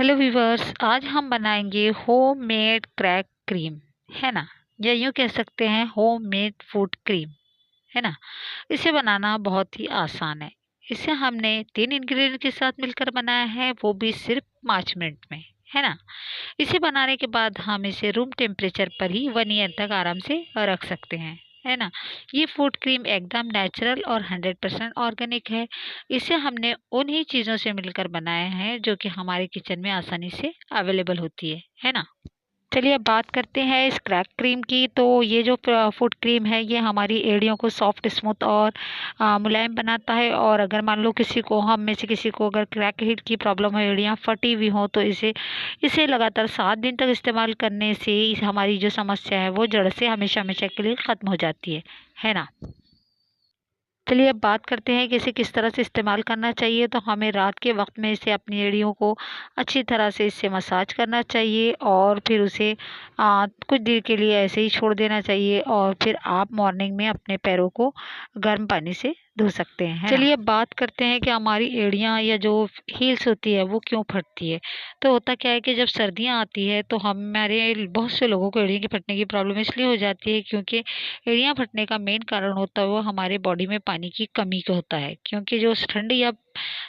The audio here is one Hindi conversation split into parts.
हेलो व्यूवर्स, आज हम बनाएंगे होममेड क्रैक क्रीम, है ना। या यूँ कह सकते हैं होममेड फूड क्रीम, है ना। इसे बनाना बहुत ही आसान है। इसे हमने 3 इंग्रेडिएंट के साथ मिलकर बनाया है, वो भी सिर्फ 5 मिनट में, है ना। इसे बनाने के बाद हम इसे रूम टेम्परेचर पर ही 1 ईयर तक आराम से रख सकते हैं, है ना। ये फूड क्रीम एकदम नेचुरल और 100% ऑर्गेनिक है। इसे हमने उन्हीं चीज़ों से मिलकर बनाया है जो कि हमारे किचन में आसानी से अवेलेबल होती है ना। चलिए अब बात करते हैं इस क्रैक क्रीम की। तो ये जो फूड क्रीम है ये हमारी एड़ियों को सॉफ्ट, स्मूथ और मुलायम बनाता है। और अगर मान लो किसी को, हम में से किसी को अगर क्रैक हिट की प्रॉब्लम हो, एड़ियाँ फटी हुई हों, तो इसे इसे लगातार 7 दिन तक इस्तेमाल करने से हमारी जो समस्या है वो जड़ से हमेशा हमेशा के लिए ख़त्म हो जाती है ना। चलिए अब बात करते हैं कि इसे किस तरह से इस्तेमाल करना चाहिए। तो हमें रात के वक्त में इसे अपनी एड़ियों को अच्छी तरह से इससे मसाज करना चाहिए और फिर उसे कुछ देर के लिए ऐसे ही छोड़ देना चाहिए। और फिर आप मॉर्निंग में अपने पैरों को गर्म पानी से धो सकते हैं, है ना। चलिए अब बात करते हैं कि हमारी एड़ियाँ या जो हील्स होती है वो क्यों फटती है। तो होता क्या है कि जब सर्दियाँ आती है तो हमारे बहुत से लोगों को एड़ियों के फटने की प्रॉब्लम इसलिए हो जाती है क्योंकि एड़ियाँ फटने का मेन कारण होता है वो हमारे बॉडी में पानी की कमी का होता है। क्योंकि जो ठंडी या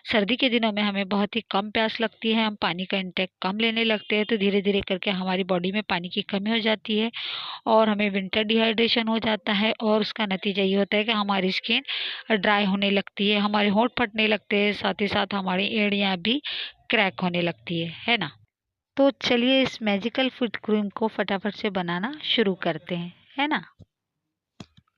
सर्दी के दिनों में हमें बहुत ही कम प्यास लगती है, हम पानी का इंटेक कम लेने लगते हैं, तो धीरे धीरे करके हमारी बॉडी में पानी की कमी हो जाती है और हमें विंटर डिहाइड्रेशन हो जाता है। और उसका नतीजा ये होता है कि हमारी स्किन ड्राई होने लगती है, हमारे होंठ फटने लगते हैं, साथ ही साथ हमारी एड़ियाँ भी क्रैक होने लगती है ना। तो चलिए इस मैजिकल फूड क्रीम को फटाफट से बनाना शुरू करते हैं, है ना।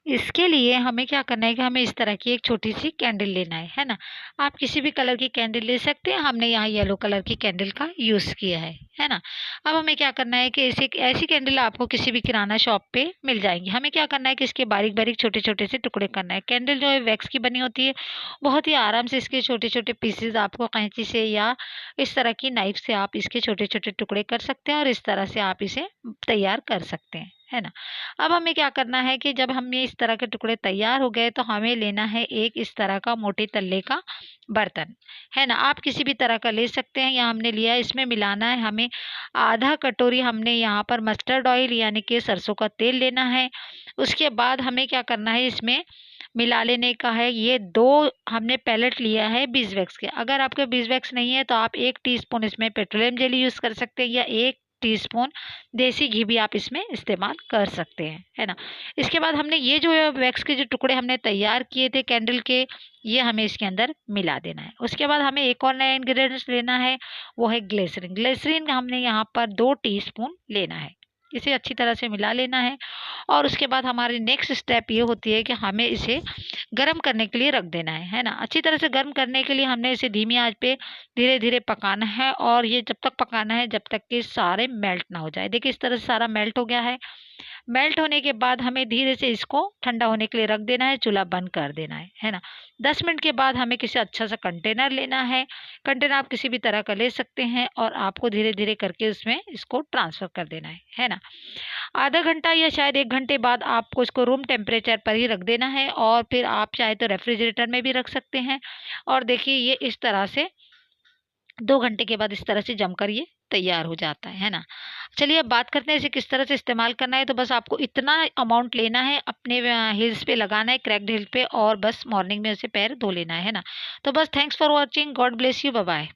इसके लिए हमें क्या करना है कि हमें इस तरह की एक छोटी-सी कैंडल लेना है ना? आप किसी भी कलर की कैंडल ले सकते हैं, हमने यहाँ येलो कलर की कैंडल का यूज़ किया है ना? अब हमें क्या करना है कि ऐसी ऐसी कैंडल आपको किसी भी किराना शॉप पे मिल जाएँगी। हमें क्या करना है कि इसके बारीक-बारीक छोटे-छोटे से टुकड़े करना है। कैंडल जो है वैक्स की बनी होती है, बहुत ही आराम से इसके छोटे-छोटे पीसेज़ आपको कैंची से या इस तरह की नाइफ़ से आप इसके छोटे-छोटे टुकड़े कर सकते हैं और इस तरह से आप इसे तैयार कर सकते हैं, है ना? अब हमें क्या करना है कि जब हम ये इस तरह के टुकड़े तैयार हो गए तो हमें लेना है एक इस तरह का मोटे तल्ले का बर्तन, है ना। आप किसी भी तरह का ले सकते हैं। यहाँ हमने लिया है, इसमें मिलाना है हमें आधा कटोरी, हमने यहाँ पर मस्टर्ड ऑयल यानी कि सरसों का तेल लेना है। उसके बाद हमें क्या करना है, इसमें मिला लेने का है ये 2 हमने पैलेट लिया है बीजवैक्स के। अगर आपके बीजवैक्स नहीं है तो आप 1 टीस्पून इसमें पेट्रोलियम जेली यूज़ कर सकते हैं या 1 टीस्पून देसी घी भी आप इसमें इस्तेमाल कर सकते हैं, है ना। इसके बाद हमने ये जो वैक्स के जो टुकड़े हमने तैयार किए थे कैंडल के, ये हमें इसके अंदर मिला देना है। उसके बाद हमें एक और नया इंग्रेडिएंट्स लेना है, वो है ग्लिसरीन। ग्लिसरीन हमने यहाँ पर 2 टीस्पून लेना है। इसे अच्छी तरह से मिला लेना है और उसके बाद हमारी नेक्स्ट स्टेप ये होती है कि हमें इसे गरम करने के लिए रख देना है ना। अच्छी तरह से गर्म करने के लिए हमने इसे धीमी आंच पे धीरे-धीरे पकाना है और ये जब तक पकाना है जब तक कि सारे मेल्ट ना हो जाए। देखिए इस तरह से सारा मेल्ट हो गया है। मेल्ट होने के बाद हमें धीरे से इसको ठंडा होने के लिए रख देना है, चूल्हा बंद कर देना है ना। 10 मिनट के बाद हमें किसी अच्छा सा कंटेनर लेना है। कंटेनर आप किसी भी तरह का ले सकते हैं और आपको धीरे-धीरे करके उसमें इसको ट्रांसफ़र कर देना है ना। आधा घंटा या शायद 1 घंटे बाद आपको इसको रूम टेम्परेचर पर ही रख देना है और फिर आप चाहे तो रेफ्रिजरेटर में भी रख सकते हैं। और देखिए ये इस तरह से 2 घंटे के बाद इस तरह से जमकर ये तैयार हो जाता है ना। चलिए अब बात करते हैं इसे किस तरह से इस्तेमाल करना है। तो बस आपको इतना अमाउंट लेना है, अपने हील्स पे लगाना है, क्रैक्ड हील पे, और बस मॉर्निंग में उसे पैर धो लेना है ना। तो बस thanks for watching, God bless you, bye bye.